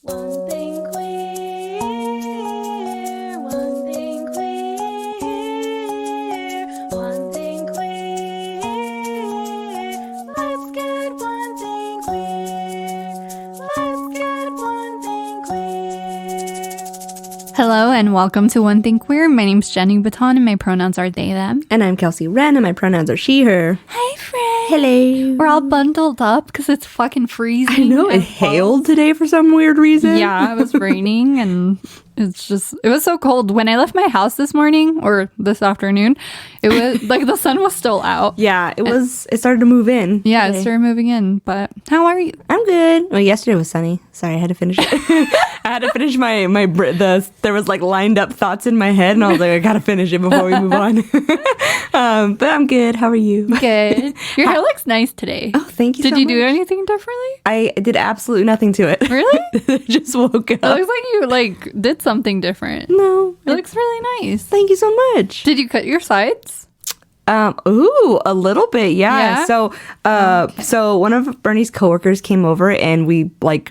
One thing queer, one thing queer, one thing queer. Let's get one thing queer. Let's get one thing queer. Hello and welcome to One Thing Queer. My name's Jenny Baton and my pronouns are they, them. And I'm Kelsey Wren and my pronouns are she, her. Hi, friend. Hello. We're all bundled up because it's fucking freezing. I know, it hailed today for some weird reason. Yeah, it was raining and it was so cold. When I left my house this morning or this afternoon, it was like the sun was still out. Yeah, it started to move in. Yeah, today. it started moving in. But how are you? I'm good. Well, yesterday was sunny. Sorry, I had to finish it. I had to finish there was like lined up thoughts in my head and I was like, I gotta finish it before we move on. But I'm good. How are you? Good. Your hair looks nice today. Oh, thank you Did so you much. do anything differently? I did absolutely nothing to it. Really? Just woke up. It looks like you did something different. No. It looks really nice. Thank you so much. Did you cut your sides? Ooh, a little bit, yeah. Yeah? So one of Bernie's coworkers came over and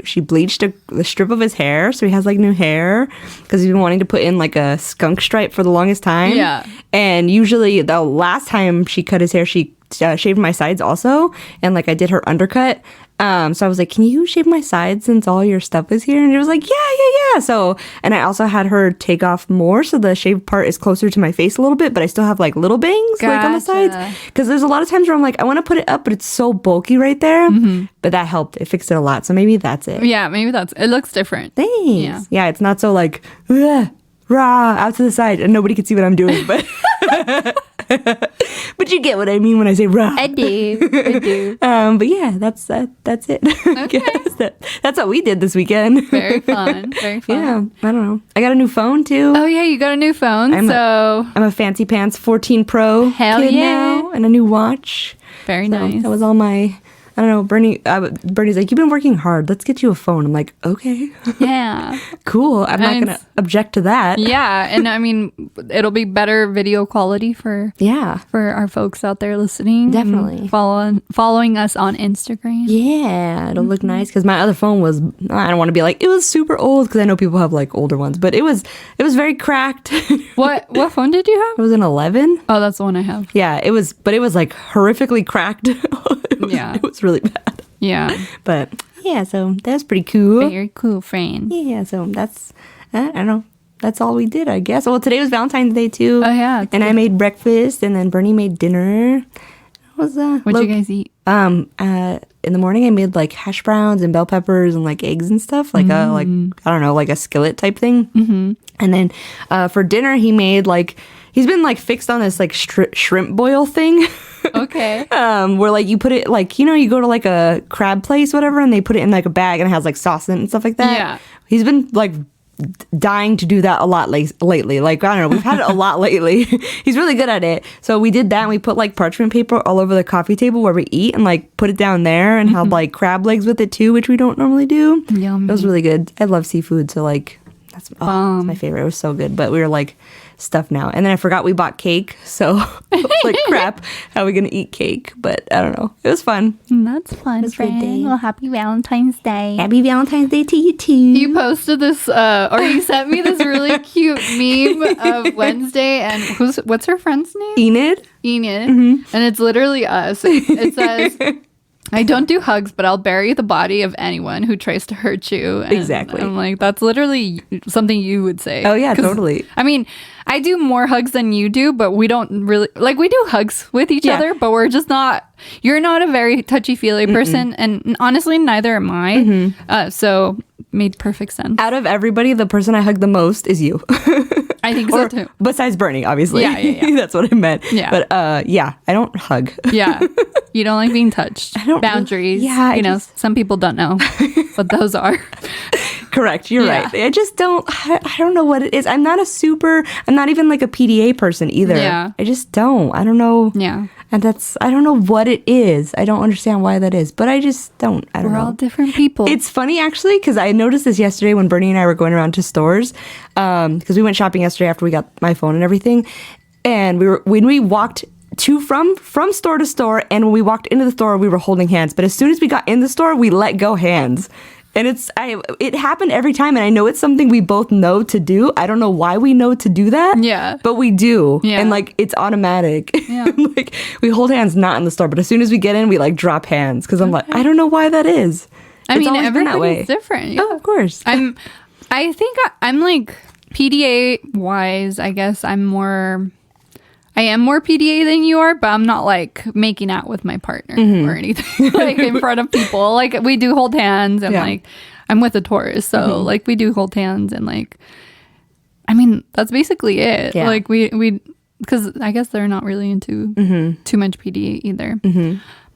she bleached the strip of his hair, so he has like new hair because he's been wanting to put in like a skunk stripe for the longest time. Yeah. And usually the last time she cut his hair, she shaved my sides also, and like I did her undercut. So I was like, can you shave my sides since all your stuff is here? And she was like, yeah. So, and I also had her take off more. So the shaved part is closer to my face a little bit, but I still have like little bangs like on the sides. Cause there's a lot of times where I'm like, I want to put it up, but it's so bulky right there. Mm-hmm. But that helped. It fixed it a lot. So maybe that's it. Yeah, maybe it looks different. Thanks. Yeah. It's not so like, rah, out to the side and nobody can see what I'm doing, but. But you get what I mean when I say rah. I do. But yeah, that's it. Okay. That's what we did this weekend. Very fun. Yeah, I don't know. I got a new phone too. Oh yeah, you got a new phone. I'm a fancy pants 14 Pro Hell kid yeah. now, and a new watch. Very So nice. that was all my. I don't know, Bernie's like, you've been working hard. Let's get you a phone. I'm like, okay, Yeah. cool. I'm not And going to object to that. Yeah, and I mean, it'll be better video quality for our folks out there listening. Definitely. Following us on Instagram. Yeah, it'll look nice because my other phone was. I don't want to be like it was super old because I know people have like older ones, but it was very cracked. What phone did you have? It was an 11. Oh, that's the one I have. Yeah, it was like horrifically cracked. Yeah. It was really bad. Yeah. But yeah, so that was pretty cool. Very cool, friend. Yeah, so that's I don't know. That's all we did, I guess. Well, today was Valentine's Day too. Oh yeah. And I made breakfast, and then Bernie made dinner. What was What'd you guys eat? In the morning I made like hash browns and bell peppers and like eggs and stuff, like a I don't know, like a skillet type thing. Mm-hmm. And then for dinner he made he's been like fixed on this like shrimp boil thing. Okay. Where like you put it like you go to like a crab place whatever and they put it in like a bag and it has like sauce in it and stuff like that. Yeah. He's been like dying to do that a lot lately. Like I don't know, we've had it a lot lately. He's really good at it. So we did that and we put like parchment paper all over the coffee table where we eat and like put it down there and had like crab legs with it too, which we don't normally do. Yummy. It was really good. I love seafood, so like that's my favorite. It was so good. But we were like stuff now, and then I forgot we bought cake, so I was like crap, how are we gonna eat cake? But I don't know, it was fun. That's fun, It was a good friend. day. Well, happy Valentine's Day. Happy Valentine's Day to you too. You posted this, or you sent me this really cute meme of Wednesday, and what's her friend's name? Enid. Enid, Mm-hmm. and it's literally us. It says, I don't do hugs, but I'll bury the body of anyone who tries to hurt you. And Exactly. I'm like, that's literally something you would say. Oh, yeah, 'Cause, totally. I mean, I do more hugs than you do, but we don't really, we do hugs with each Yeah. other, but we're just not, you're not a very touchy-feely person, and honestly, neither am I. Mm-hmm. So, made perfect sense. Out of everybody, the person I hug the most is you. I think so too. Besides Bernie, obviously. Yeah. That's what I meant. Yeah. But yeah, I don't hug. Yeah. You don't like being touched. don't Boundaries. yeah, I just- some people don't know what those are. Correct. You're Yeah. right. I just don't, I don't know what it is. I'm not even like a PDA person either. Yeah. I just don't. I don't know. Yeah. And I don't know what it is. I don't understand why that is, but I just don't. I don't We're know. all different people. It's funny actually because I noticed this yesterday when Bernie and I were going around to stores because we went shopping yesterday after we got my phone and everything, and when we walked from store to store, and when we walked into the store we were holding hands, but as soon as we got in the store we let go hands. And it happened every time, and I know it's something we both know to do. I don't know why we know to do that. Yeah. But we do. Yeah. And like it's automatic. Yeah. Like we hold hands not in the store, but as soon as we get in, we like drop hands because I'm like, I don't know why that is. I It's mean, always been that way. everybody's different. Yeah. Oh, of course. I think I'm like PDA wise, I guess I am more PDA than you are, but I'm not like making out with my partner or anything like in front of people. Like we do hold hands and Yeah. like I'm with a Taurus, so like we do hold hands and like I mean that's basically it. Yeah. Like we because I guess they're not really into too much PDA either.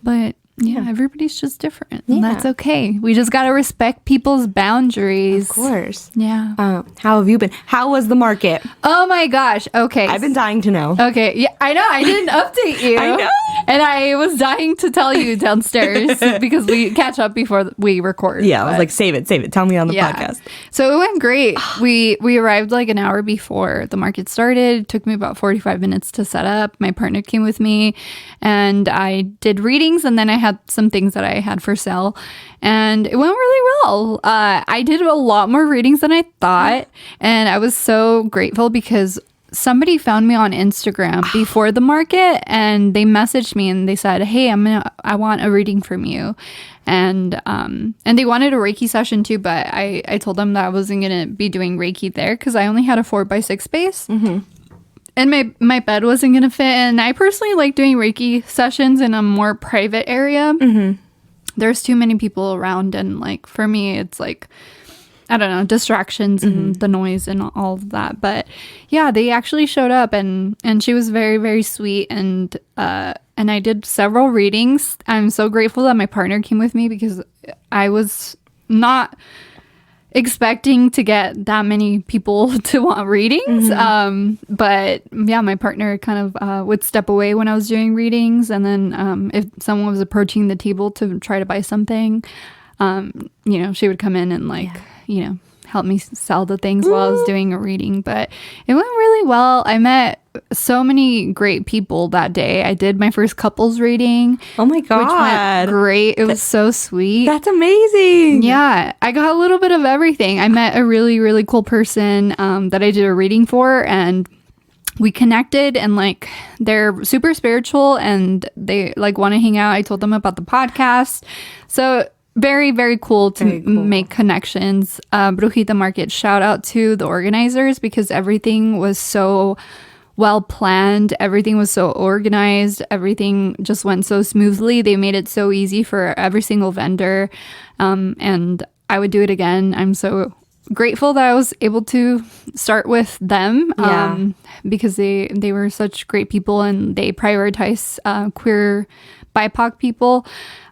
But yeah, everybody's just different. And Yeah. that's okay. We just got to respect people's boundaries. Of course. Yeah. How have you been? How was the market? Oh my gosh. Okay. I've been dying to know. Okay. Yeah, I know. I didn't update you. I know. And I was dying to tell you downstairs because we catch up before we record. Yeah, I was but- like, save it. Tell me on the podcast. So it went great. We arrived like an hour before the market started. It took me about 45 minutes to set up. My partner came with me and I did readings and then I had some things that I had for sale and it went really well. I did a lot more readings than I thought and I was so grateful because somebody found me on Instagram before the market and they messaged me and they said, "Hey, I want a reading from you." And they wanted a Reiki session too, but I told them that I wasn't going to be doing Reiki there because I only had a 4x6 space. And my bed wasn't going to fit. And I personally like doing Reiki sessions in a more private area. There's too many people around. And like for me, it's like, I don't know, distractions and the noise and all of that. But yeah, they actually showed up and she was very, very sweet. And I did several readings. I'm so grateful that my partner came with me because I was not expecting to get that many people to want readings. But yeah, my partner kind of would step away when I was doing readings. And then if someone was approaching the table to try to buy something, she would come in and like, help me sell the things while I was doing a reading. But it went really well. I met so many great people that day. I did my first couples reading. Oh my Which went God. great. It was so sweet. That's amazing. Yeah, I got a little bit of everything. I met a really, really cool person that I did a reading for, and we connected, and like they're super spiritual and they like want to hang out. I told them about the podcast. So very, very cool to make connections. Brujita Market, shout out to the organizers because everything was so well planned. Everything was so organized. Everything just went so smoothly. They made it so easy for every single vendor. And I would do it again. I'm so grateful that I was able to start with them because they were such great people and they prioritize queer BIPOC people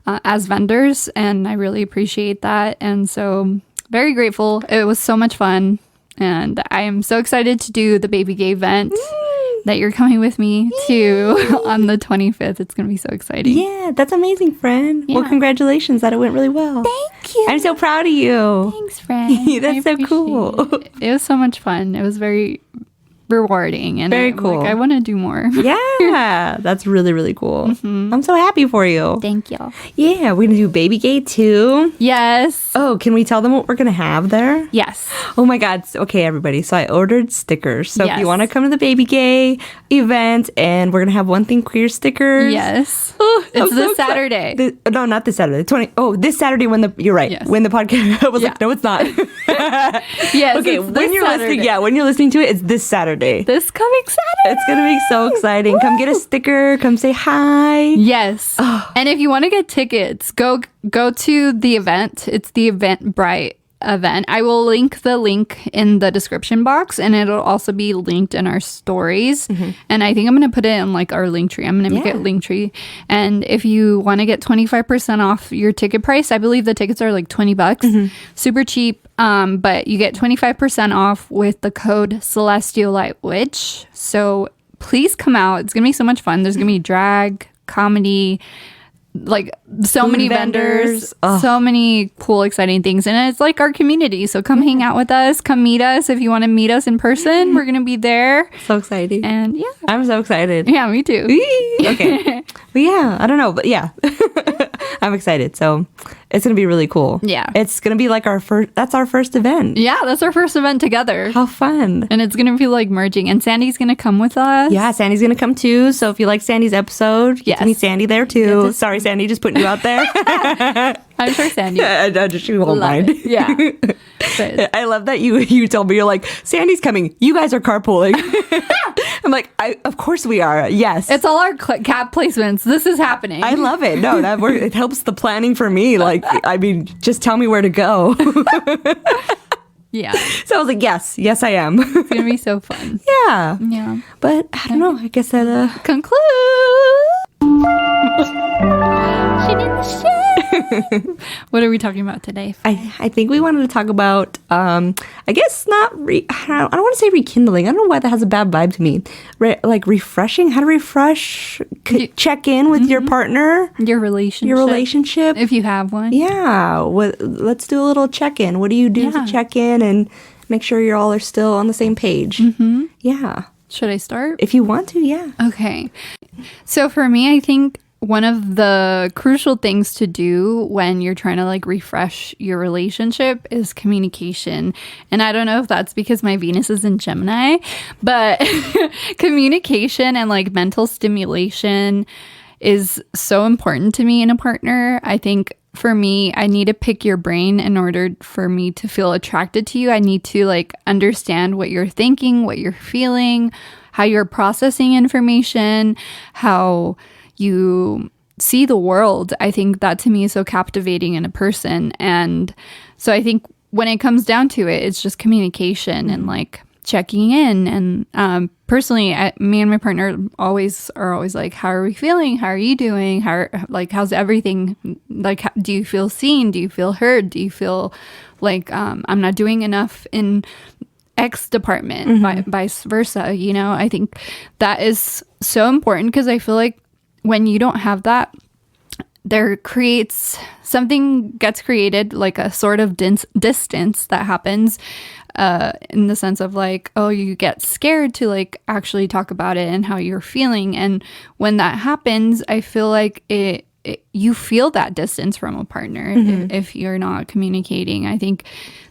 as vendors, and I really appreciate that. And so very grateful. It was so much fun, and I am so excited to do the Baby Gay event that you're coming with me to on the 25th. It's going to be so exciting. Yeah, that's amazing, friend. Well, Yeah. congratulations that it went really well. Thank you. I'm so proud of you. Thanks, friend. That's I so cool. appreciate it. It was so much fun. It was very rewarding, and Very I'm cool. Like, I want to do more. Yeah, that's really, really cool. I'm so happy for you. Thank you. Yeah, we're going to do Baby Gay too. Yes. Oh, can we tell them what we're going to have there? Yes. Oh my God. Okay, everybody. So I ordered stickers. So if Yes. you want to come to the Baby Gay event, and we're going to have One Thing Queer stickers. Yes. Oh, I'm It's so this excited. Saturday. No, not this Saturday. This Saturday when you're right. Yes. When the podcast, I was Yeah. like, no, it's not. Yes. Okay, it's when this you're Saturday. listening, when you're listening to it, it's this Saturday. This coming Saturday. It's gonna be so exciting. Come get a sticker. Come say hi. Yes. And if you want to get tickets, go to the event. It's the Eventbrite event. I will link the link in the description box, and it'll also be linked in our stories. And I think I'm going to put it in like our link tree. I'm going to make it link tree. And if you want to get 25% off your ticket price, I believe the tickets are like $20. Super cheap. But you get 25% off with the code Celestial Light Witch. So please come out. It's going to be so much fun. There's going to be drag, comedy, like so Food many vendors. vendors, so many cool, exciting things. And it's like our community. So come hang out with us. Come meet us. If you want to meet us in person, we're going to be there. So exciting. And yeah. I'm so excited. Yeah, me too. Okay. But yeah, I don't know, but yeah. I'm excited. So it's going to be really cool. Yeah. It's going to be like that's our first event. Yeah, that's our first event together. How fun. And it's going to be like merging. And Sandy's going to come with us. Yeah, Sandy's going to come too. So if you like Sandy's episode, you Yes. can meet Sandy there too. Sorry, Sandy, just putting you out there. I'm sure Sandy She won't love mind. it. Yeah. But I love that you told me, you're like, Sandy's coming. You guys are carpooling. I'm like, of course we are. Yes. it's all our cap placements. This is happening. I love it. No, it helps the planning for me. Like, I mean, just tell me where to go. Yeah. So I was like, yes, I am. It's going to be so fun. Yeah. Yeah. But I don't know. I guess that Conclude. What are we talking about today? I think we wanted to talk about I guess not I don't want to say rekindling. I don't know why that has a bad vibe to me. Like refreshing, how to refresh, check in with your partner, Your relationship. If you have one. Yeah, let's do a little check-in. What do you do to check in and make sure you all are still on the same page? Mm-hmm. Yeah. Should I start? If you want to, yeah. Okay. So for me, I think one of the crucial things to do when you're trying to like refresh your relationship is communication. And I don't know if that's because my Venus is in Gemini, but communication and like mental stimulation is so important to me in a partner. I think for me, I need to pick your brain in order for me to feel attracted to you. I need to like understand what you're thinking, what you're feeling, how you're processing information, how you see the world. I think that to me is so captivating in a person. And so I think when it comes down to it, it's just communication and like checking in. And personally, me and my partner are always like, how are we feeling? How are you doing? How's everything? Like, do you feel seen? Do you feel heard? Do you feel like I'm not doing enough in X department, vice versa? You know, I think that is so important because I feel like when you don't have that, something gets created, like a sort of distance that happens in the sense of like, oh, you get scared to like actually talk about it and how you're feeling. And when that happens, I feel like you feel that distance from a partner if you're not communicating. I think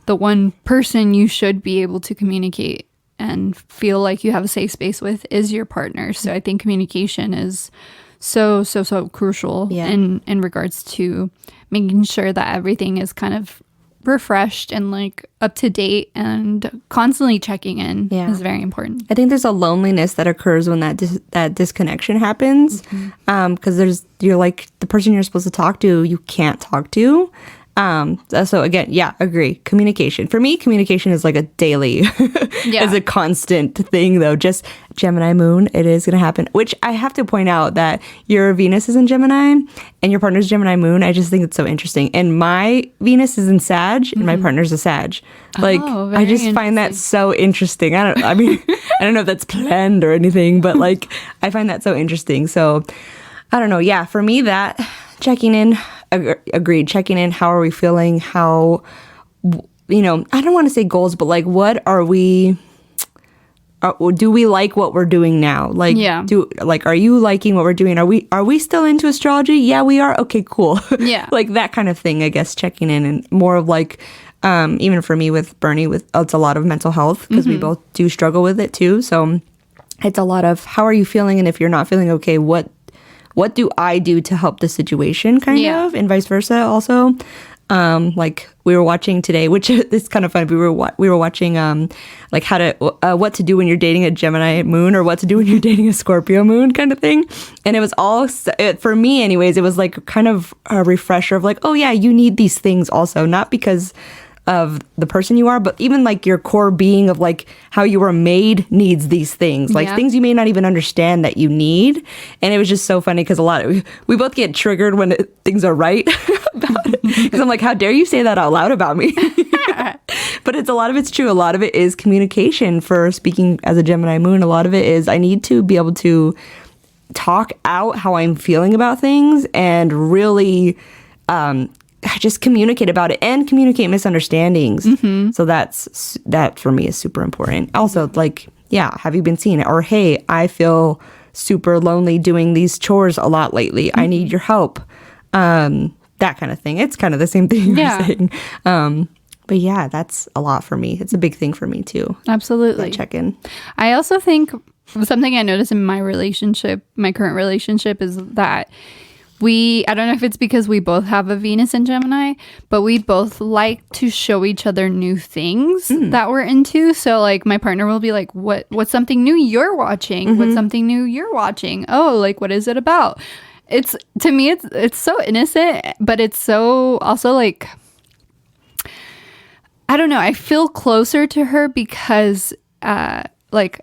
the one person you should be able to communicate and feel like you have a safe space with is your partner. So I think communication is so crucial in regards to making sure that everything is kind of refreshed and like up to date, and constantly checking in is very important. I think there's a loneliness that occurs when that disconnection happens, because you're like the person you're supposed to talk to, you can't talk to. So again, yeah, agree. Communication. For me, communication is like a daily, is a constant thing though. Just Gemini moon, it is going to happen, which I have to point out that your Venus is in Gemini and your partner's Gemini moon. I just think it's so interesting. And my Venus is in Sag and my partner's a Sag. Like, I just find that so interesting. I don't know if that's planned or anything, but like, I find that so interesting. So I don't know. Yeah, for me, that checking in, agreed. Checking in. How are we feeling? How, I don't want to say goals, but like, what are we, do we like what we're doing now? Like, are you liking what we're doing? Are we still into astrology? Yeah, we are. Okay, cool. Yeah. Like that kind of thing, I guess, checking in, and more of like, even for me with Bernie, it's a lot of mental health because we both do struggle with it too. So it's a lot of how are you feeling? And if you're not feeling okay, what do I do to help the situation kind of, and vice versa also. Like we were watching today, which is kind of fun. We were watching like how to what to do when you're dating a Gemini moon, or what to do when you're dating a Scorpio moon kind of thing. And it was all, for me anyways, it was like kind of a refresher of like, oh yeah, you need these things also, not because of the person you are, but even like your core being of like how you were made needs these things, like things you may not even understand that you need. And it was just so funny because we both get triggered when things are right about it, because I'm like, how dare you say that out loud about me? But a lot of it's true. A lot of it is communication. For speaking as a Gemini moon, a lot of it is I need to be able to talk out how I'm feeling about things and really just communicate about it and communicate misunderstandings. So that for me is super important. Also, like, have you been seeing it? Or, hey, I feel super lonely doing these chores a lot lately. I need your help. that kind of thing. It's kind of the same thing Yeah. you're saying. But yeah, that's a lot for me. It's a big thing for me too. Absolutely. That check-in. I also think something I noticed in my relationship, my current relationship, is that I don't know if it's because we both have a Venus and Gemini, but we both like to show each other new things that we're into. So like my partner will be like, what's something new you're watching? What's something new you're watching? Oh, like what is it about? It's, to me, it's so innocent, but it's so also like, I don't know. I feel closer to her because, like,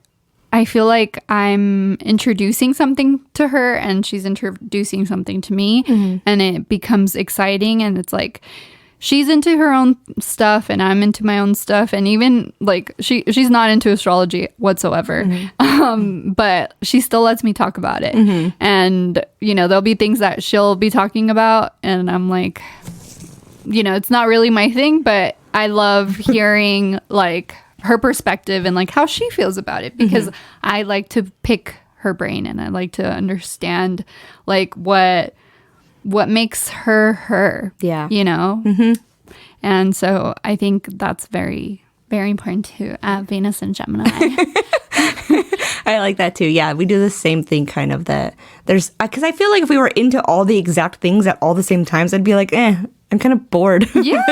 I feel like I'm introducing something to her and she's introducing something to me, and it becomes exciting. And it's like she's into her own stuff and I'm into my own stuff. And even like she's not into astrology whatsoever, but she still lets me talk about it. And, you know, there'll be things that she'll be talking about and I'm like, you know, it's not really my thing, but I love hearing like her perspective and like how she feels about it, because I like to pick her brain and I like to understand like what makes her, Yeah. you know? And so I think that's very, very important to Venus and Gemini. I like that too. Yeah, we do the same thing kind of, that there's, because I feel like if we were into all the exact things at all the same times, I'd be like, I'm kind of bored. Yeah.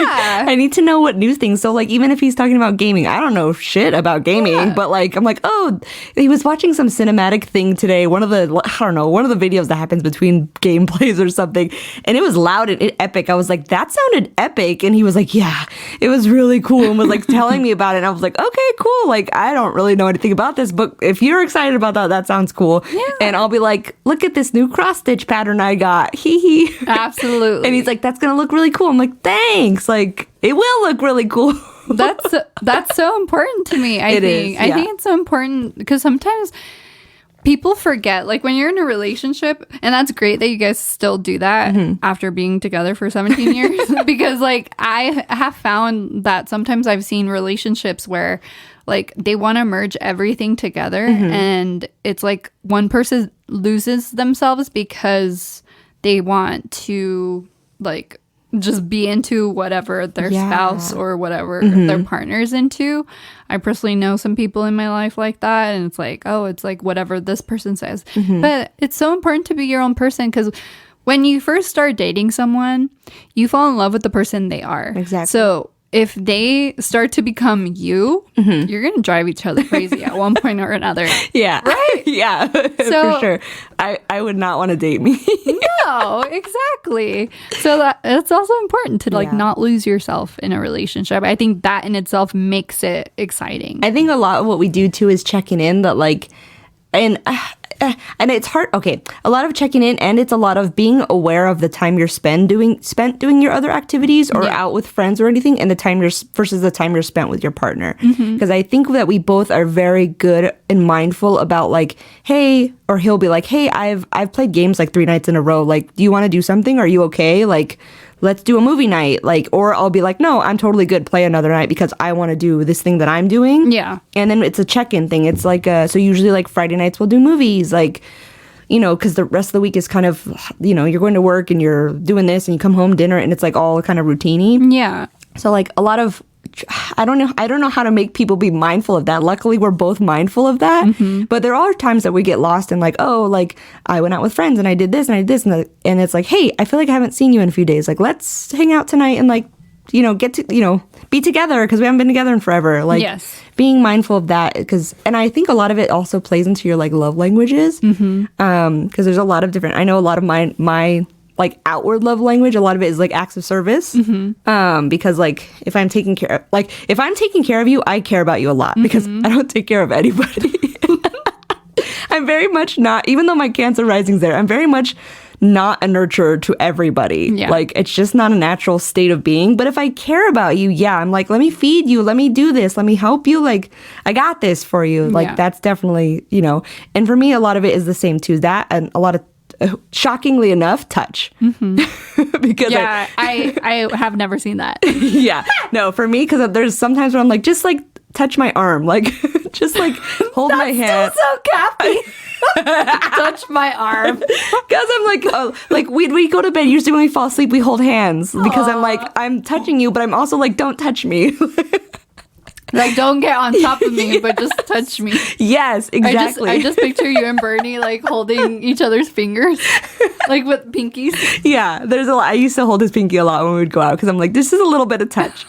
I need to know what new things. So like, even if he's talking about gaming, I don't know shit about gaming, but like, I'm like, oh, he was watching some cinematic thing today. One of the videos that happens between gameplays or something. And it was loud and epic. I was like, that sounded epic. And he was like, yeah, it was really cool. And was like telling me about it. And I was like, okay, cool. Like, I don't really know anything about this, but if you're excited about that, that sounds cool. Yeah. And I'll be like, look at this new cross stitch pattern I got. Hee hee. Absolutely. And he's like, that's going to look really cool. I'm like, thanks. Like, it will look really cool. That's so important to me. I think it's so important because sometimes people forget, like when you're in a relationship, and that's great that you guys still do that after being together for 17 years, because like I have found that sometimes I've seen relationships where like they want to merge everything together, and it's like one person loses themselves because they want to like just be into whatever their spouse or whatever their partner's into. I personally know some people in my life like that, and it's like, oh, it's like whatever this person says. But it's so important to be your own person, because when you first start dating someone, you fall in love with the person they are. Exactly. So if they start to become you, you're going to drive each other crazy at one point or another. Yeah. Right? Yeah, So- for sure. I would not want to date me. No, exactly. So it's also important to like not lose yourself in a relationship. I think that in itself makes it exciting. I think a lot of what we do too is checking in, that like, and it's hard. Okay, a lot of checking in, and it's a lot of being aware of the time you're spent doing your other activities or out with friends or anything, and the time versus the time you're spent with your partner. Because I think that we both are very good and mindful about like, hey, or he'll be like, hey, I've played games like 3 nights in a row. Like, do you want to do something? Are you okay? Like, let's do a movie night. Like, or I'll be like, no, I'm totally good. Play another night because I want to do this thing that I'm doing. Yeah. And then it's a check-in thing. It's like, so usually like Friday nights we'll do movies, like, you know, because the rest of the week is kind of, you know, you're going to work and you're doing this and you come home dinner and it's like all kind of routine-y. Yeah. So like a lot of, I don't know how to make people be mindful of that. Luckily, we're both mindful of that. But there are times that we get lost in like, oh, like I went out with friends and I did this and I did this. And it's like, hey, I feel like I haven't seen you in a few days. Like, let's hang out tonight and like, you know, get to, you know, be together because we haven't been together in forever. Like being mindful of that, and I think a lot of it also plays into your like love languages. Because there's a lot of different, I know a lot of my like outward love language, a lot of it is like acts of service. Because like if I'm taking care of you, I care about you a lot because I don't take care of anybody. I'm very much not, even though my Cancer rising's there, I'm very much not a nurturer to everybody. Like it's just not a natural state of being. But if I care about you, I'm like, let me feed you, let me do this, let me help you, like I got this for you. Like that's definitely, you know. And for me, a lot of it is the same too, that and a lot of shockingly enough, touch. Because I have never seen that. No, for me, because there's sometimes where I'm like, just like touch my arm, like just like hold my hand. So Kathy. Touch my arm. Because I'm like, oh, like we go to bed. Usually when we fall asleep, we hold hands because I'm like, I'm touching you, but I'm also like, don't touch me. Like, don't get on top of me, but just touch me. Yes, exactly. I just picture you and Bernie like holding each other's fingers, like with pinkies. Yeah, there's a lot. I used to hold his pinky a lot when we would go out because I'm like, this is a little bit of touch.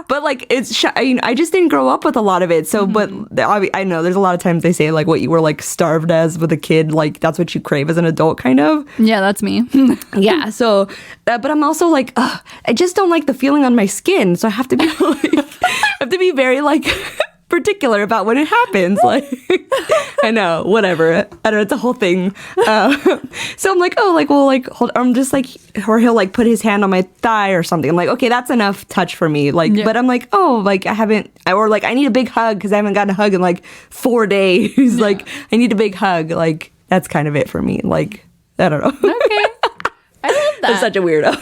But like, I just didn't grow up with a lot of it. So, but I know there's a lot of times they say like what you were like starved as with a kid, like that's what you crave as an adult, kind of. Yeah, that's me. Yeah. So, but I'm also like, I just don't like the feeling on my skin. So I have to be like, very like particular about when it happens. Like, I know, whatever. I don't know. It's a whole thing. So I'm like, oh, like, well, like, hold. I'm just like, or he'll like put his hand on my thigh or something. I'm like, okay, that's enough touch for me. Like, Yeah. but I'm like, oh, like or like I need a big hug because I haven't gotten a hug in like 4 days. Like, I need a big hug. Like, that's kind of it for me. Like, I don't know. Okay. I love that. I'm such a weirdo.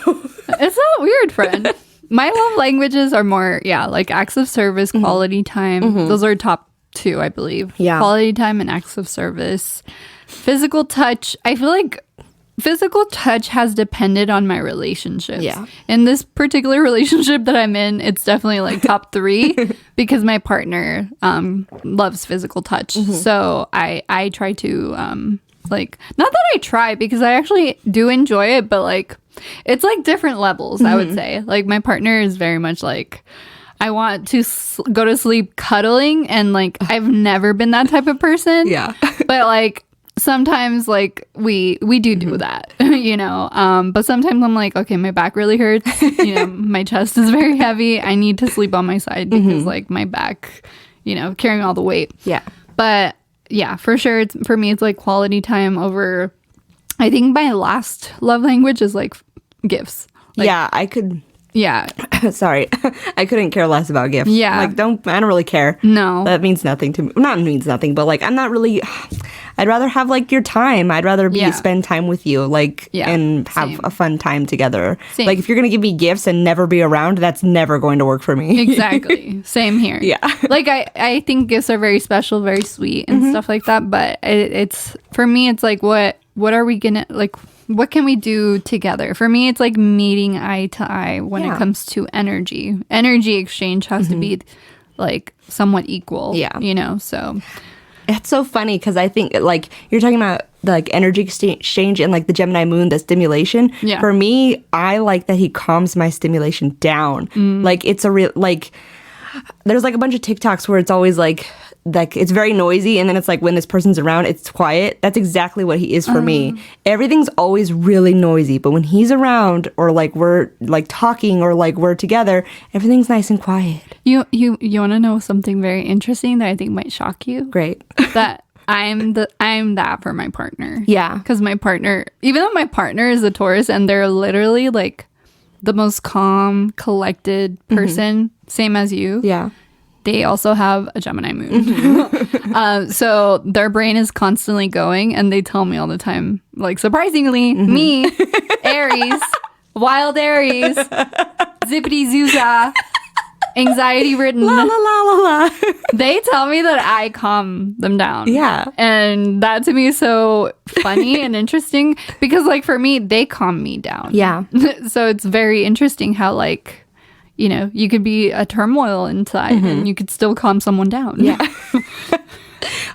It's not weird, friend. My love languages are more, like acts of service, quality time. Those are top 2, I believe. Yeah. Quality time and acts of service. Physical touch. I feel like physical touch has depended on my relationships. Yeah. In this particular relationship that I'm in, it's definitely like top 3 because my partner loves physical touch. So I try to like, not that I try because I actually do enjoy it, but like it's like different levels, I would say. Like my partner is very much like, I want to go to sleep cuddling, and like I've never been that type of person. Yeah. But like sometimes like we do that, you know. But sometimes I'm like, okay, my back really hurts. You know, my chest is very heavy. I need to sleep on my side because like my back, you know, carrying all the weight. Yeah. But yeah, for sure. For me, it's like quality time over. I think my last love language is like gifts. Like, Yeah, I could. Yeah. Sorry, I couldn't care less about gifts. Yeah. Like, I don't really care. No. That means nothing to me. Not means nothing, but like, I'm not really. I'd rather have like your time. I'd rather Yeah. spend time with you, like, Yeah, and have same. a fun time together. Same. Like, if you're gonna give me gifts and never be around, that's never going to work for me. Exactly. Same here. Yeah. Like I think gifts are very special, very sweet and stuff like that. But it's for me, it's like what are we gonna like? What can we do together? For me, it's like meeting eye to eye when Yeah. it comes to energy. Energy exchange has to be like somewhat equal. Yeah. You know. So It's so funny because I think like you're talking about like energy exchange and like the Gemini moon, the stimulation. Yeah. For me, I like that he calms my stimulation down. Like it's a real like there's like a bunch of TikToks where it's always like it's very noisy, and then it's like when this person's around, it's quiet. That's exactly what he is for me. Everything's always really noisy, but when he's around or like we're like talking or like we're together, everything's nice and quiet. you want to know something very interesting that I think might shock you? Great. That I'm that for my partner. Yeah. Because my partner, even though my partner is a Taurus and they're literally like the most calm, collected person, same as you. Yeah. They also have a Gemini moon. So their brain is constantly going, and they tell me all the time, like, surprisingly, me, Aries, wild Aries, zippity zooza, anxiety ridden. La la la la la. They tell me that I calm them down. Yeah. And that to me is so funny and interesting because, like, for me, they calm me down. Yeah. So it's very interesting how, like, you know, you could be a turmoil inside and you could still calm someone down. Yeah.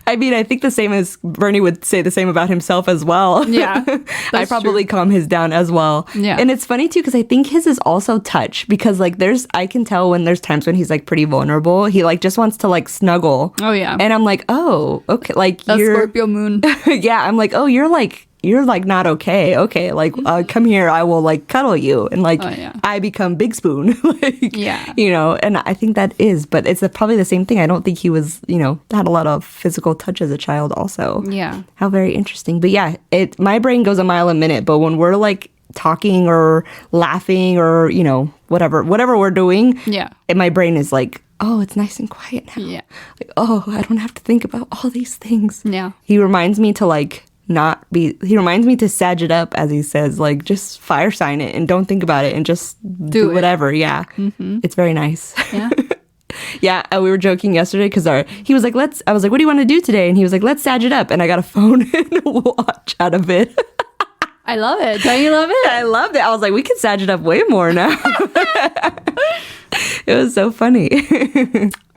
I mean, I think the same as Bernie would say the same about himself as well. Yeah, I that's probably calm his down as well. Yeah. And it's funny too, because I think his is also touch because like I can tell when there's times when he's like pretty vulnerable. He like just wants to like snuggle. Oh, yeah. And I'm like, oh, okay. Like That's you're, Scorpio moon. yeah. I'm like, oh, you're like not okay. Okay. Like, come here. I will like cuddle you. And like, Oh, yeah. I become Big Spoon. Like, Yeah. you know, and I think that is, but it's probably the same thing. I don't think he was, you know, had a lot of physical touch as a child also. Yeah. How very interesting. But yeah, my brain goes a mile a minute, but when we're like talking or laughing or, you know, whatever we're doing, Yeah. my brain is like, oh, it's nice and quiet now. Yeah. Like, oh, I don't have to think about all these things. Yeah. He reminds me to like he reminds me to sag it up, as he says, like just fire sign it and don't think about it and just do it. whatever. Yeah. It's very nice. Yeah. Yeah, we were joking yesterday because he was like, I was like, what do you want to do today? And he was like, let's Sag it up. And I got a phone and a watch out of it. I love it. Don't you love it? I loved it. I was like, we can Sag it up way more now. It was so funny.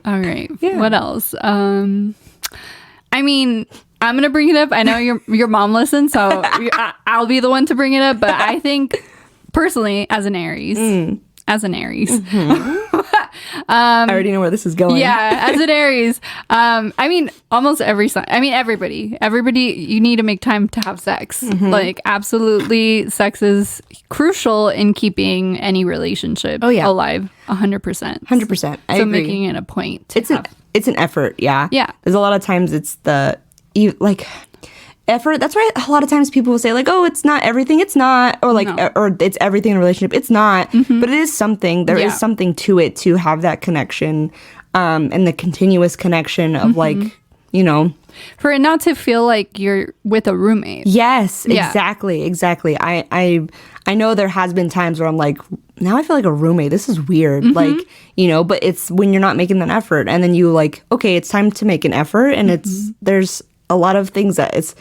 All right. Yeah. What else? I mean, I'm gonna bring it up. I know your mom listens, so I'll be the one to bring it up. But I think personally, as an Aries, I already know where this is going. yeah, as an Aries, I mean, almost every sign. I mean, everybody. You need to make time to have sex. Like, absolutely, sex is crucial in keeping any relationship alive. 100%. 100%. I So agree. making it a point. To It's an effort. Yeah. Yeah. There's a lot of times it's effort. That's why a lot of times people will say like, oh, it's not everything. It's not, or like, or it's everything in a relationship. It's not, but it is something. There is something to it to have that connection, and the continuous connection of like, you know, for it not to feel like you're with a roommate. yes, Yeah. exactly. I know there has been times where I'm like, now I feel like a roommate. This is weird. Like, you know, but it's when you're not making that effort, and then you like, okay, it's time to make an effort, and there's a lot of things that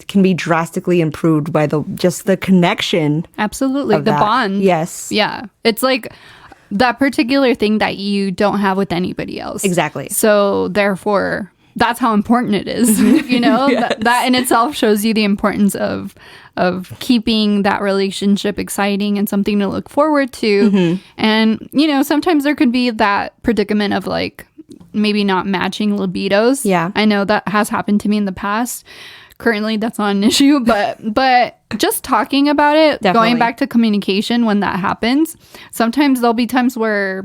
can be drastically improved by just the connection. Absolutely. of The that. bond. Yes. Yeah. It's like that particular thing that you don't have with anybody else. Exactly. So therefore, that's how important it is. You know, that in itself shows you the importance of keeping that relationship exciting and something to look forward to. And, you know, sometimes there could be that predicament of like maybe not matching libidos. Yeah. I know that has happened to me in the past. Currently, that's not an issue, but just talking about it, Definitely. going back to communication when that happens, sometimes there'll be times where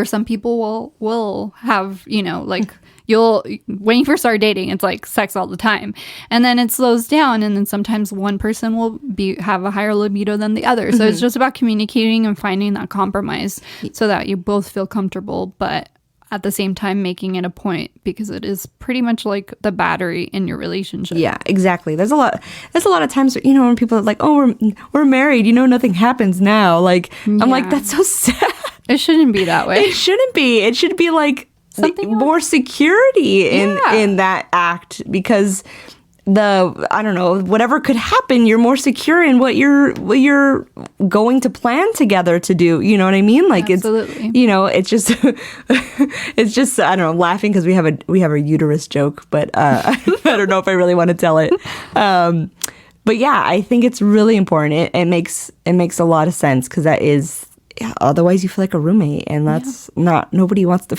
some people will have, you know, like when you first start dating, it's like sex all the time, and then it slows down, and then sometimes one person will have a higher libido than the other. So it's just about communicating and finding that compromise so that you both feel comfortable, but at the same time making it a point, because it is pretty much like the battery in your relationship. Yeah, exactly. There's a lot of times, you know, when people are like, oh, we're married, you know, nothing happens now. Like, I'm like, that's so sad. It shouldn't be that way. It shouldn't be. It should be like Something more security in Yeah. that act, because I don't know, whatever could happen, you're more secure in what you're going to plan together to do. You know what I mean? Like, Absolutely. it's, you know, it's just it's just, I don't know, I'm laughing because we have a uterus joke, but I don't know if I really want to tell it. But yeah, I think it's really important. It makes a lot of sense, because that is, otherwise you feel like a roommate, and that's nobody wants to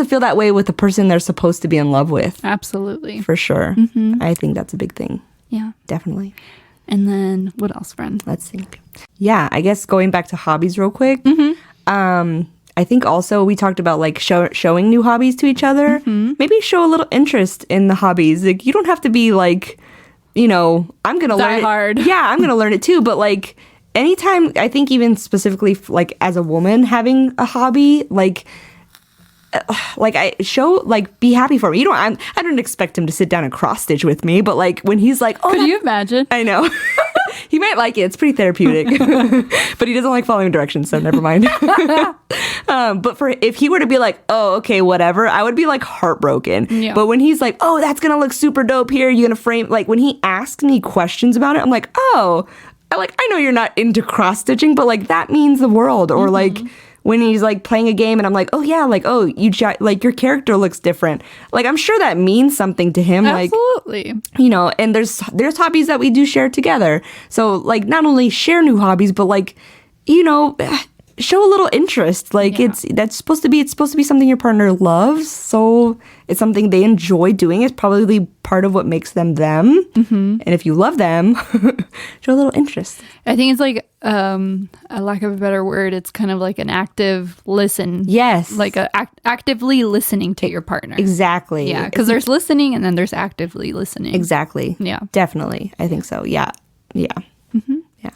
feel that way with the person they're supposed to be in love with. Absolutely. For sure. I think that's a big thing. Yeah. Definitely. And then what else, friend? Let's think. Yeah, I guess going back to hobbies real quick. I think also we talked about like showing new hobbies to each other. Maybe show a little interest in the hobbies. Like, you don't have to be like, you know, I'm going to learn hard. it. Yeah, I'm going to learn it too. But like anytime, I think even specifically like as a woman having a hobby, like I show, like, be happy for me. I don't expect him to sit down and cross stitch with me, but like when he's like, oh, Could you imagine? I know. He might like it. It's pretty therapeutic. But he doesn't like following directions, so never mind. But if he were to be like, oh, okay, whatever, I would be like heartbroken. Yeah. But when he's like, oh, that's gonna look super dope here, you're gonna frame, like when he asks me questions about it, I'm like, oh, I know you're not into cross stitching, but like that means the world. Or like when he's like playing a game and I'm like, oh yeah, like, oh, like your character looks different. Like, I'm sure that means something to him. Absolutely. Like, you know, and there's hobbies that we do share together. So like not only share new hobbies, but like, you know, show a little interest. Like it's supposed to be something your partner loves. So it's something they enjoy doing. It's probably part of what makes them them. And if you love them, show a little interest. I think it's like, a lack of a better word, it's kind of like an active listen. Yes. Like actively listening to your partner. Exactly. Yeah, because there's listening and then there's actively listening. Exactly. Yeah. Definitely. I think so. Yeah. Yeah. Yeah.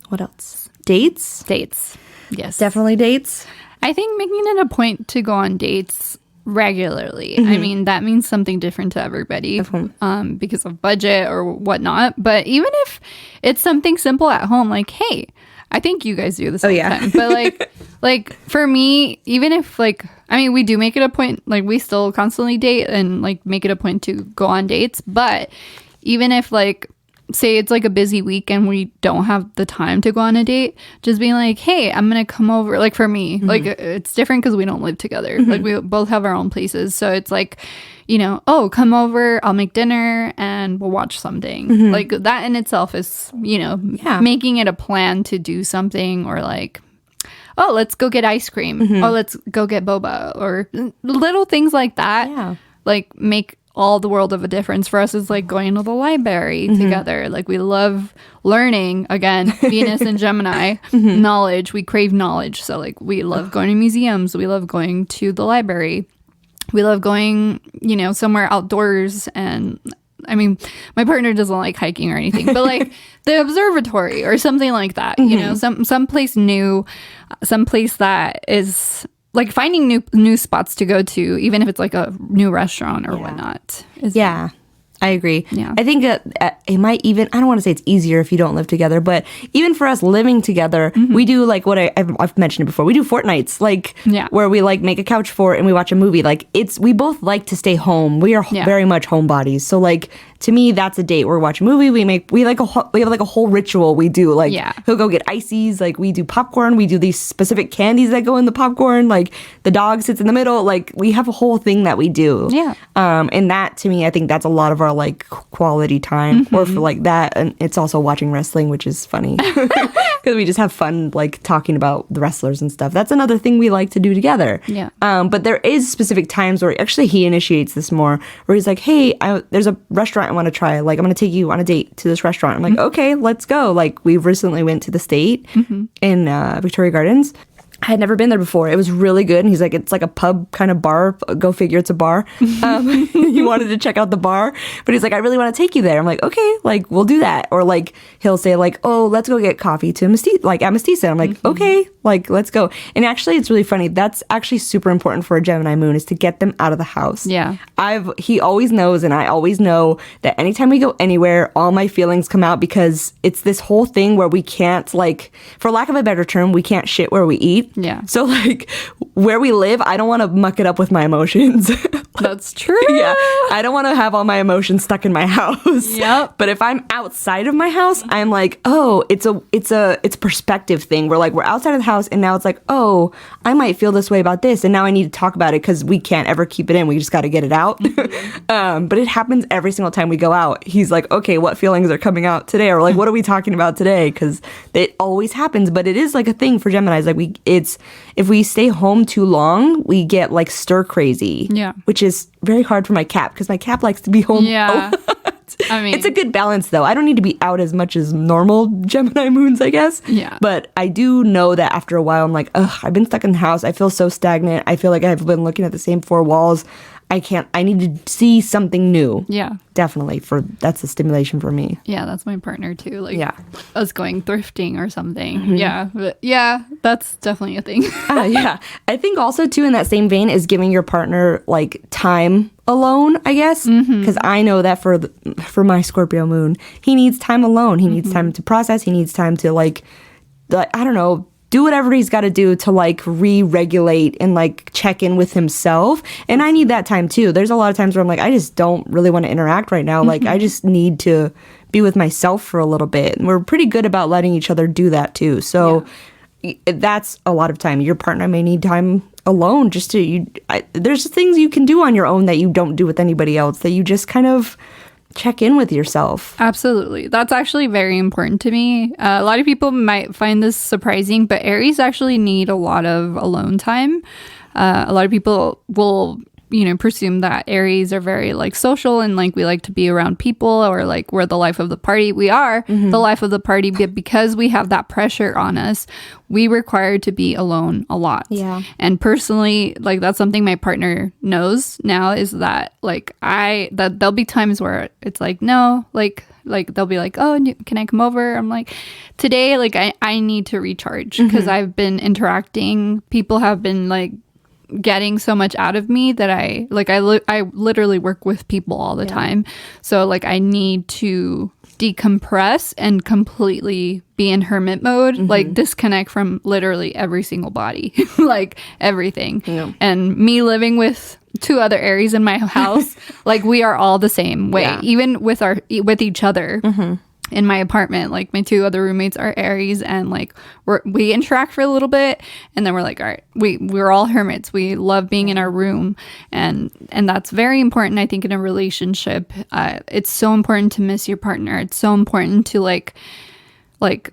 What else? Dates? Dates. Yes. Definitely dates. I think making it a point to go on dates regularly. I mean, that means something different to everybody because of budget or whatnot. But even if it's something simple at home, like, hey, I think you guys do this all the yeah. time. But like for me, even if like, I mean, we do make it a point, like we still constantly date and like make it a point to go on dates. But even if like, say it's like a busy week and we don't have the time to go on a date, just being like, hey, I'm gonna come over. Like for me, like it's different because we don't live together. Like we both have our own places, so it's like, you know, oh, come over, I'll make dinner and we'll watch something. Like that in itself is, you know, making it a plan to do something, or like, oh, let's go get ice cream, or let's go get boba, or little things like that. Like make all the world of a difference. For us is like going to the library together. Like we love learning, again, Venus and Gemini, knowledge. We crave knowledge. So like we love going to museums. We love going to the library. We love going, you know, somewhere outdoors. And I mean, my partner doesn't like hiking or anything, but like the observatory or something like that, you know, some place new, some place that is like finding new spots to go to, even if it's like a new restaurant or whatnot. Yeah, I agree. Yeah. I think it might even, I don't want to say it's easier if you don't live together, but even for us living together, we do like what I've mentioned it before. We do fortnights, like where we like make a couch fort and we watch a movie. Like we both like to stay home. We are very much homebodies. So like, to me, that's a date. We're watching a movie. We have like a whole ritual we do. Like he'll go get ices. Like we do popcorn. We do these specific candies that go in the popcorn. Like the dog sits in the middle. Like we have a whole thing that we do. Yeah. And that to me, I think that's a lot of our like quality time. Or for like that, and it's also watching wrestling, which is funny because we just have fun like talking about the wrestlers and stuff. That's another thing we like to do together. Yeah. But there is specific times where actually he initiates this more, where he's like, hey, there's a restaurant I want to try. Like, I'm going to take you on a date to this restaurant. I'm like, okay, let's go. Like, we recently went to the State in Victoria Gardens. I had never been there before. It was really good. And he's like, it's like a pub kind of bar. Go figure, it's a bar. He wanted to check out the bar, but he's like, I really want to take you there. I'm like, okay, like we'll do that. Or like he'll say like, oh, let's go get coffee to Mestiza. I'm like, okay, like let's go. And actually, it's really funny. That's actually super important for a Gemini moon, is to get them out of the house. Yeah. He always knows, and I always know that anytime we go anywhere, all my feelings come out, because it's this whole thing where we can't, like, for lack of a better term, we can't shit where we eat. Yeah. So like where we live, I don't want to muck it up with my emotions. That's true. Yeah. I don't want to have all my emotions stuck in my house. Yep. But if I'm outside of my house, I'm like, oh, it's a perspective thing where like we're outside of the house and now it's like, oh, I might feel this way about this, and now I need to talk about it because we can't ever keep it in. We just got to get it out. But it happens every single time we go out. He's like, okay, what feelings are coming out today? Or like, what are we talking about today? Because it always happens. But it is like a thing for Geminis. Like if we stay home too long, we get like stir crazy. Yeah. Which is very hard for my cat, because my cat likes to be home. Yeah. I mean, it's a good balance though. I don't need to be out as much as normal Gemini moons, I guess. Yeah. But I do know that after a while, I'm like, ugh, I've been stuck in the house. I feel so stagnant. I feel like I've been looking at the same four walls. I need to see something new. Yeah. Definitely. That's a stimulation for me. Yeah, that's my partner too. Like, Yeah. us going thrifting or something. Yeah. But yeah, that's definitely a thing. Yeah. I think also too, in that same vein, is giving your partner like time alone, I guess. Because I know that for my Scorpio moon, he needs time alone. He needs time to process. He needs time to like I don't know, do whatever he's got to do to like re-regulate and like check in with himself. And I need that time too. There's a lot of times where I'm like, I just don't really want to interact right now. Like I just need to be with myself for a little bit. And we're pretty good about letting each other do that too. So that's a lot of time. Your partner may need time alone just to, there's things you can do on your own that you don't do with anybody else, that you just kind of check in with yourself. Absolutely. That's actually very important to me. A lot of people might find this surprising, but Aries actually need a lot of alone time. A lot of people will, presume that Aries are very like social and like we like to be around people, or like we're the life of the party. We are the life of the party, but because we have that pressure on us, we require to be alone a lot. Yeah. And personally, like that's something my partner knows now, is that like that there'll be times where it's like, no, like they'll be like, oh, can I come over? I'm like, today, like I need to recharge, because I've been interacting. People have been like getting so much out of me that I literally work with people all the time. So like I need to decompress and completely be in hermit mode, like disconnect from literally every single body, like everything. Yeah. And me living with 2 other Aries in my house, like we are all the same way, Yeah. even with each other. In my apartment, like my 2 other roommates are Aries, and like we interact for a little bit, and then we're like, all right, we're all hermits. We love being in our room, and that's very important. I think in a relationship, it's so important to miss your partner. It's so important to like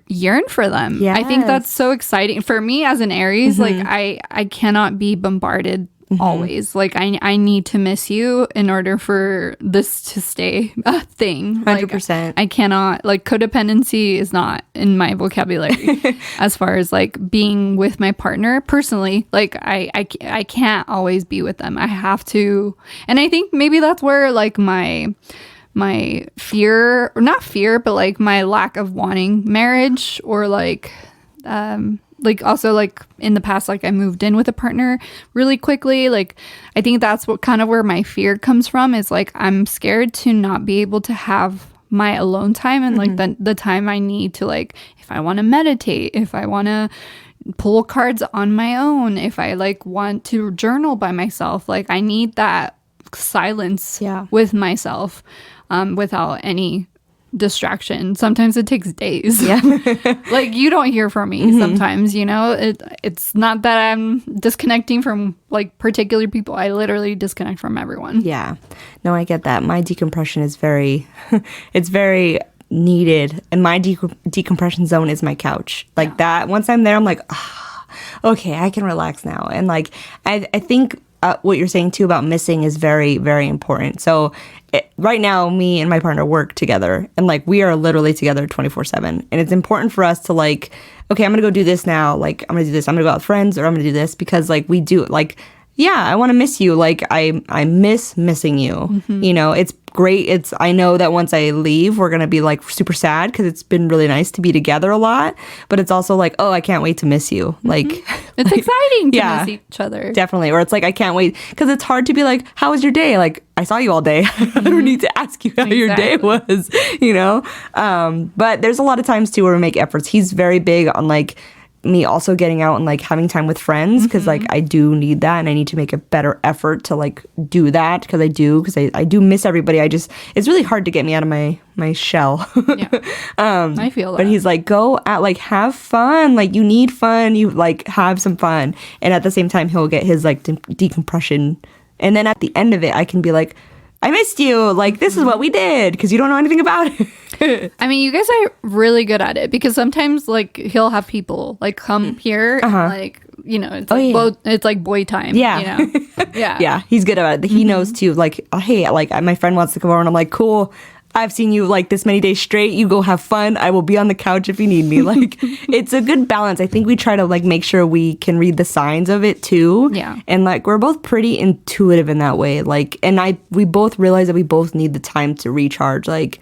yearn for them. I think that's Yes. so exciting for me as an Aries. Like I cannot be bombarded always. Like I need to miss you in order for this to stay a thing. Like, 100%. I cannot, like, codependency is not in my vocabulary as far as like being with my partner personally. Like I can't always be with them. I have to, and I think maybe that's where like my fear, or not fear, but like my lack of wanting marriage, or like also like in the past, like I moved in with a partner really quickly. Like I think that's what kind of where my fear comes from, is like I'm scared to not be able to have my alone time, and like the time I need to, like, if I want to meditate, if I want to pull cards on my own, if I like want to journal by myself, like I need that silence Yeah. with myself, without any distraction. Sometimes it takes days. Yeah. Like you don't hear from me sometimes, you know. It's not that I'm disconnecting from like particular people. I literally disconnect from everyone. Yeah. No, I get that. My decompression is very, it's very needed. And my decompression zone is my couch. Like that, once I'm there, I'm like, okay, I can relax now. And like, I think what you're saying too about missing is very, very important. So right now, me and my partner work together, and like we are literally together 24/7. And it's important for us to like, okay, I'm gonna go do this now. Like I'm gonna do this. I'm gonna go out with friends, or I'm gonna do this, because like we do like, yeah, I want to miss you. Like I miss missing you. You know, it's great. I know that once I leave, we're gonna be like super sad, because it's been really nice to be together a lot. But it's also like, oh, I can't wait to miss you. Like It's exciting to Yeah. miss each other. definitely. Or it's like, I can't wait, because it's hard to be like, how was your day? Like I saw you all day. I don't need to ask you how your day Exactly. was, you know? But there's a lot of times too where we make efforts. He's very big on like me also getting out and like having time with friends, because like I do need that, and I need to make a better effort to like do that, because I do miss everybody. It's really hard to get me out of my shell. Yeah. I feel that. But he's like, go out, like have fun, like you need fun, you like have some fun. And at the same time, he'll get his like decompression, and then at the end of it, I can be like, I missed you, like this is what we did, because you don't know anything about it. I mean, you guys are really good at it, because sometimes like he'll have people like come here, and, like, you know, it's like it's like boy time. Yeah. You know? Yeah. Yeah, he's good at it. He knows too, like, hey, like my friend wants to come over, and I'm like, cool, I've seen you like this many days straight, you go have fun, I will be on the couch if you need me. Like it's a good balance. I think we try to like make sure we can read the signs of it too. Yeah. And like we're both pretty intuitive in that way. Like, and we both realize that we both need the time to recharge. Like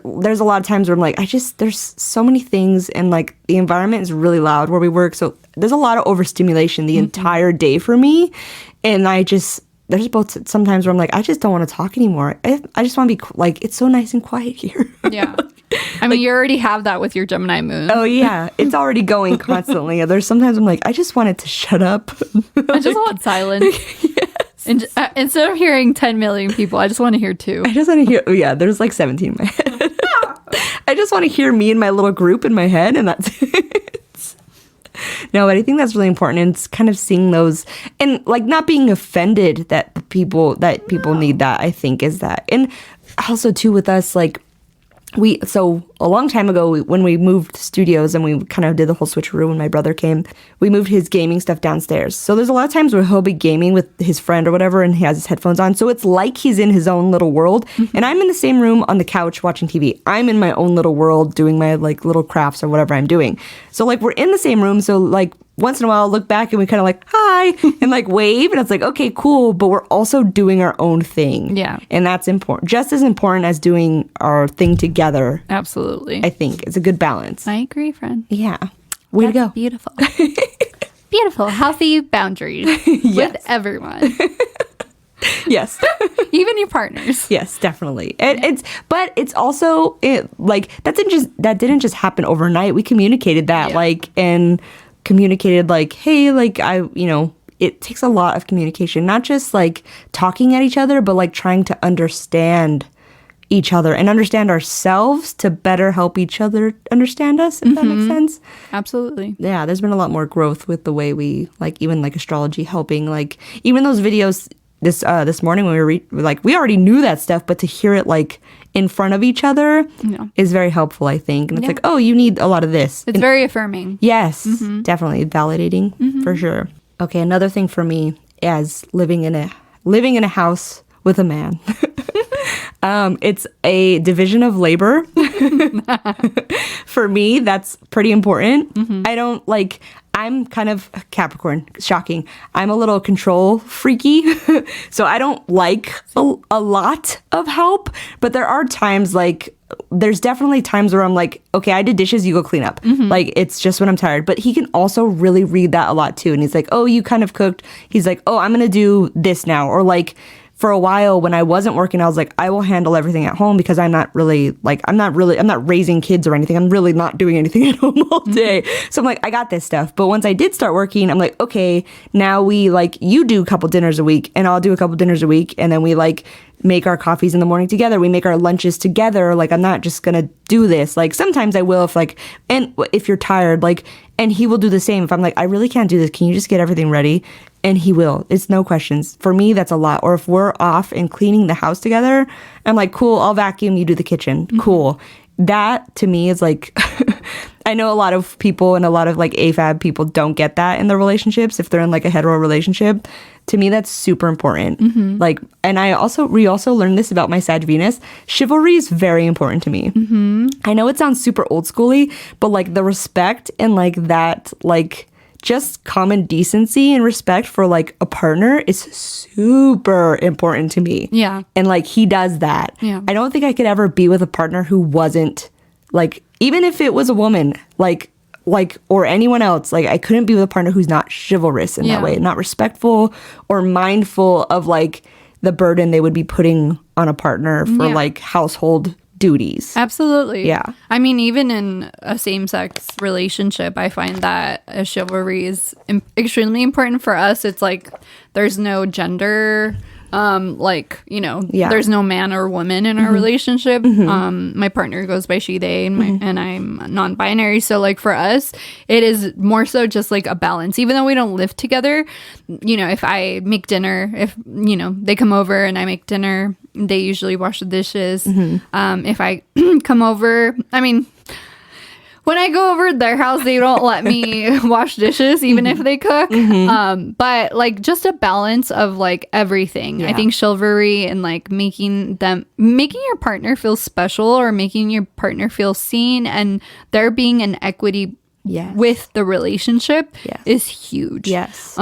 there's a lot of times where I'm like, there's so many things, and like the environment is really loud where we work, so there's a lot of overstimulation the entire day for me. And there's both sometimes where I'm like, I just don't want to talk anymore. I just want to be like, it's so nice and quiet here. Yeah. I mean, you already have that with your Gemini moon. Oh yeah, it's already going constantly. There's sometimes I'm like, I just want it to shut up. I just want silence. And instead of hearing 10 million people, I just want to hear 2. I just want to hear. Oh yeah, there's like 17 in my head. I just want to hear me and my little group in my head, and that's it. No, but I think that's really important, and it's kind of seeing those, and like not being offended that people need that, I think, is that. And also too with us, like so a long time ago, when we moved studios and we kind of did the whole switcheroo when my brother came, we moved his gaming stuff downstairs. So there's a lot of times where he'll be gaming with his friend or whatever, and he has his headphones on. So it's like he's in his own little world. And I'm in the same room on the couch watching TV. I'm in my own little world doing my like little crafts or whatever I'm doing. So like we're in the same room. So like once in a while I'll look back and we kind of like, hi, and like wave. And it's like, okay, cool. But we're also doing our own thing. Yeah. And that's important. Just as important as doing our thing together. Absolutely. I think it's a good balance. I agree, friend. Yeah. Way to go. Beautiful. Beautiful. Healthy boundaries with everyone. Yes. Even your partners. Yes, definitely. It's also like that didn't just happen overnight. We communicated that Yeah. and communicated like, hey, like it takes a lot of communication, not just like talking at each other, but like trying to understand each other and understand ourselves to better help each other understand us, if that makes sense. Absolutely. Yeah, there's been a lot more growth with the way we like even like astrology helping, like even those videos this morning when we already knew that stuff, but to hear it like in front of each other Yeah. is very helpful, I think. And it's Yeah. like, oh, you need a lot of this. It's very affirming. Yes, definitely validating for sure. Okay, another thing for me is living in a house with a man. It's a division of labor. For me, that's pretty important. I'm kind of Capricorn, shocking. I'm a little control freaky. So I don't like a lot of help, but there are times there's definitely times where I'm like, okay, I did dishes, you go clean up. Like, it's just when I'm tired. But he can also really read that a lot too. And he's like, oh, you kind of cooked. He's like, oh, I'm going to do this now. Or like, for a while when I wasn't working, I was like, I will handle everything at home because I'm not raising kids or anything. I'm really not doing anything at home all day. So I'm like, I got this stuff. But once I did start working, I'm like, okay, now we you do a couple dinners a week and I'll do a couple dinners a week. And then we make our coffees in the morning together. We make our lunches together. Like, I'm not just going to do this. Like, sometimes I will and if you're tired, and he will do the same. If I'm like, I really can't do this. Can you just get everything ready? And he will. It's no questions. For me, that's a lot. Or if we're off and cleaning the house together, I'm like, cool, I'll vacuum, you do the kitchen. Cool. That to me is like, I know a lot of people and a lot of AFAB people don't get that in their relationships if they're in a hetero relationship. To me, that's super important. And we also learned this about my Sag Venus. Chivalry is very important to me. I know it sounds super old schooly, but the respect and that just common decency and respect for a partner is super important to me. Yeah. And he does that. Yeah. I don't think I could ever be with a partner who wasn't even if it was a woman, or anyone else, I couldn't be with a partner who's not chivalrous in that way, not respectful or mindful of the burden they would be putting on a partner for household duties. Absolutely. Yeah. I mean, even in a same-sex relationship, I find that chivalry is extremely important for us. It's there's no gender, there's no man or woman in our relationship. My partner goes by she, they, and I'm non-binary. So for us, it is more so just a balance. Even though we don't live together, if I make dinner, if, they come over and I make dinner, they usually wash the dishes. If I come over, when I go over their house, they don't let me wash dishes, even if they cook. But just a balance of everything. Yeah. I think chivalry and making your partner feel special or making your partner feel seen and there being an equity Yes. with the relationship Yes. is huge. Yes.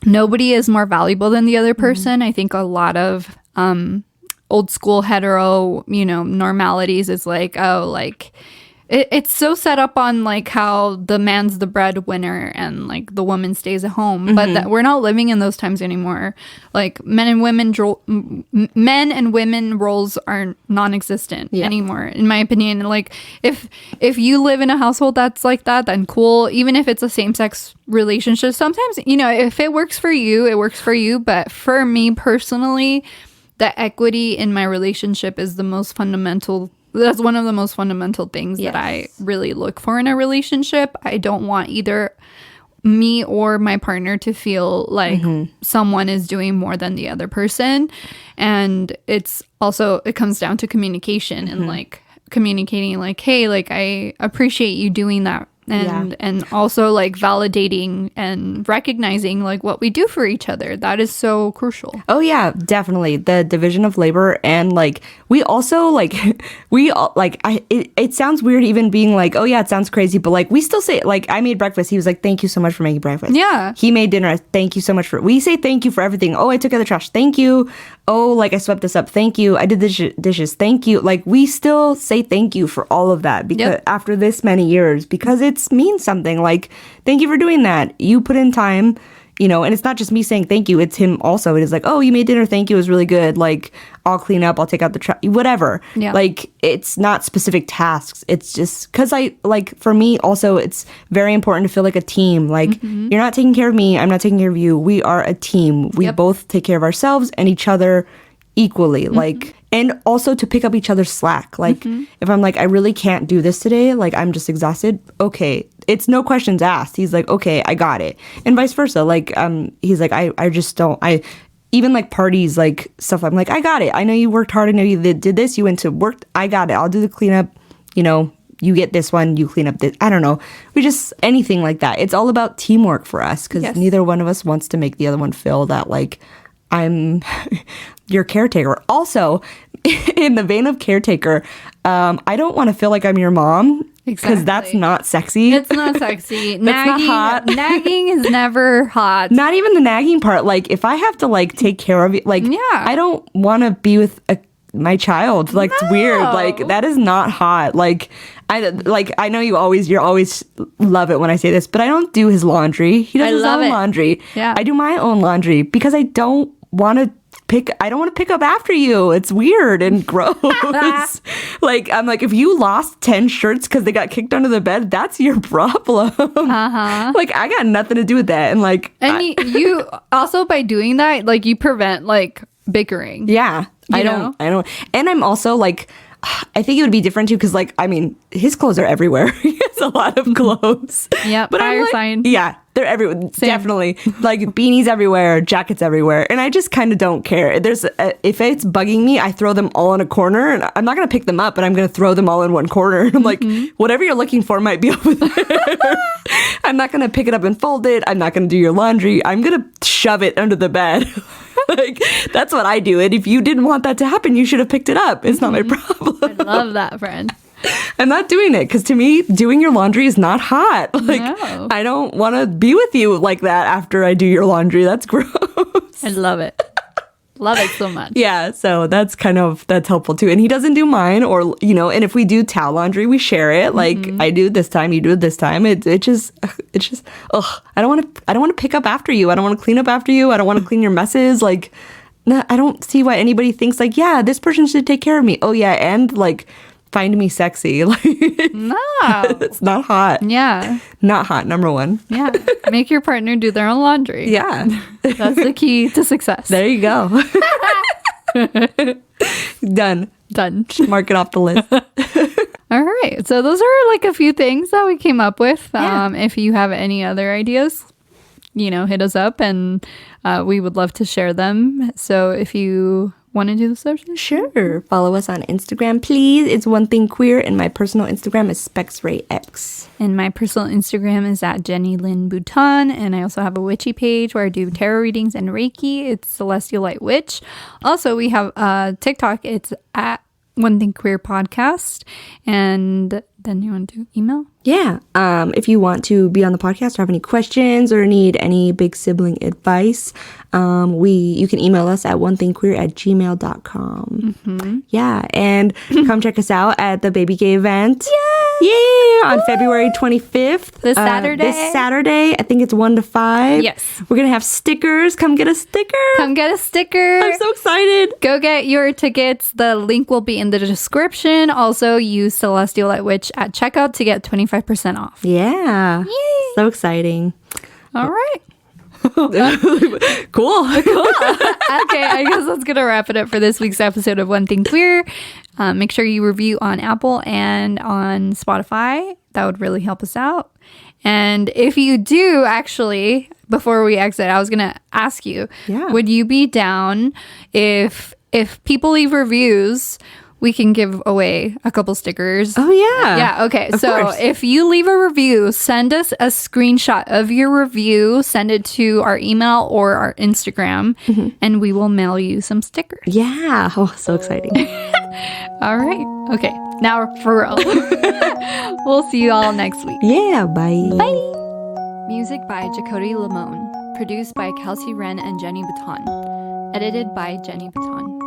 Nobody is more valuable than the other person. I think a lot of old school hetero, normalities is it's so set up on Mm-hmm. how the man's the breadwinner and the woman stays at home, but that we're not living in those times anymore. Men and women roles are non-existent anymore, in my opinion. If you live in a household that's like that, then cool. Even if it's a same-sex relationship, sometimes if it works for you, it works for you. But for me personally, the equity in my relationship is the most fundamental. That's one of the most fundamental things that I really look for in a relationship. I don't want either me or my partner to feel like someone is doing more than the other person. And it comes down to communication and communicating hey, I appreciate you doing that. And also validating and recognizing what we do for each other. That is so crucial. Oh yeah, definitely. The division of labor and we also it sounds weird even being oh yeah, it sounds crazy, but we still say I made breakfast. He was thank you so much for making breakfast. Yeah. He made dinner. Thank you so much we say thank you for everything. Oh, I took out the trash. Thank you. Oh, I swept this up. Thank you. I did the dishes. Thank you. We still say thank you for all of that because after this many years, because it means something. Thank you for doing that. You put in time. and it's not just me saying thank you, it's him also. It is like, oh, you made dinner, thank you, it was really good. Like, I'll clean up, I'll take out the trash, whatever. Yeah. Like, it's not specific tasks. It's just because for me also, it's very important to feel like a team. Like, you're not taking care of me, I'm not taking care of you. We are a team. We both take care of ourselves and each other equally. Like, and also to pick up each other's slack. Like, if I'm like, I really can't do this today, like, I'm just exhausted. Okay. It's no questions asked. He's like, okay, I got it. And vice versa. Like, he's like, I just don't, even like parties, like stuff, I'm like, I got it. I know you worked hard. I know you did this. You went to work. I got it. I'll do the cleanup. You get this one, you clean up this. I don't know. Anything like that. It's all about teamwork for us because neither one of us wants to make the other one feel that like I'm your caretaker. Also, in the vein of caretaker, I don't want to feel like I'm your mom. Because that's not sexy. It's not sexy. That's not hot. Nagging is never hot. Not even the nagging part. Like, if I have to, like, take care of you, like, I don't want to be with my child. Like, it's weird. Like, that is not hot. Like, I know you always love it when I say this, but I don't do his laundry. He does his own laundry. Yeah. I do my own laundry because I don't want to pick up after you. It's weird and gross. Like, I'm like, if you lost 10 shirts because they got kicked under the bed, that's your problem. Like, I got nothing to do with that. And like, you also, by doing that, like, you prevent like bickering. Yeah. I don't. And I'm also like, I think it would be different too because, like, I mean, his clothes are everywhere. He has a lot of clothes. Yeah, but fire sign. Yeah, they're everywhere. Definitely, like beanies everywhere, jackets everywhere, and I just kind of don't care. If it's bugging me, I throw them all in a corner, and I'm not gonna pick them up, but I'm gonna throw them all in one corner. And I'm like, whatever you're looking for might be over there. I'm not gonna pick it up and fold it. I'm not gonna do your laundry. I'm gonna shove it under the bed. Like, that's what I do. And if you didn't want that to happen, you should have picked it up. It's not my problem. I love that, friend. I'm not doing it because to me, doing your laundry is not hot. Like, No. I don't want to be with you like that after I do your laundry. That's gross. I love it. Love it so much. Yeah, so that's helpful too. And he doesn't do mine, or and if we do towel laundry, we share it. Like, I do it this time, you do it this time. It just ugh. I don't want to pick up after you. I don't want to clean up after you. I don't want to clean your messes. Like, no, I don't see why anybody thinks like, yeah, this person should take care of me. Oh yeah, and like, find me sexy. Like, No. it's not hot. Yeah. Not hot, number one. Yeah. Make your partner do their own laundry. Yeah. That's the key to success. There you go. Done. Mark it off the list. All right. So those are like a few things that we came up with. If you have any other ideas, hit us up and we would love to share them. So if you want to do the social? Sure. Follow us on Instagram, please. It's One Thing Queer, and my personal Instagram is SpexRayX. And my personal Instagram is at Jenny Lynn Bouton. And I also have a witchy page where I do tarot readings and Reiki. It's Celestial Light Witch. Also, we have TikTok. It's at One Thing Queer Podcast. And then you want to do email? Yeah. If you want to be on the podcast or have any questions or need any big sibling advice, you can email us at onethingqueer@gmail.com. Yeah. And come check us out at the Baby Gay event. Yeah. On February 25th. This Saturday. This Saturday. I think it's 1 to 5. Yes. We're going to have stickers. Come get a sticker. Come get a sticker. I'm so excited. Go get your tickets. The link will be in the description. Also, use Celestial Light Witch at checkout to get 25% off. Yeah. Yay. So exciting. All right. Cool. Okay, I guess that's going to wrap it up for this week's episode of One Thing Queer. Make sure you review on Apple and on Spotify. That would really help us out. And if you do, actually, before we exit, I was going to ask you, would you be down if people leave reviews, we can give away a couple stickers? Oh, yeah. Yeah, okay. Of So course. if you leave a review, send us a screenshot of your review, send it to our email or our Instagram, and we will mail you some stickers. Yeah. Oh, so exciting. All right. Okay. Now for real. We'll see you all next week. Yeah. Bye. Bye. Music by Jacody Lamone. Produced by Kelsey Wren and Jenny Baton. Edited by Jenny Baton.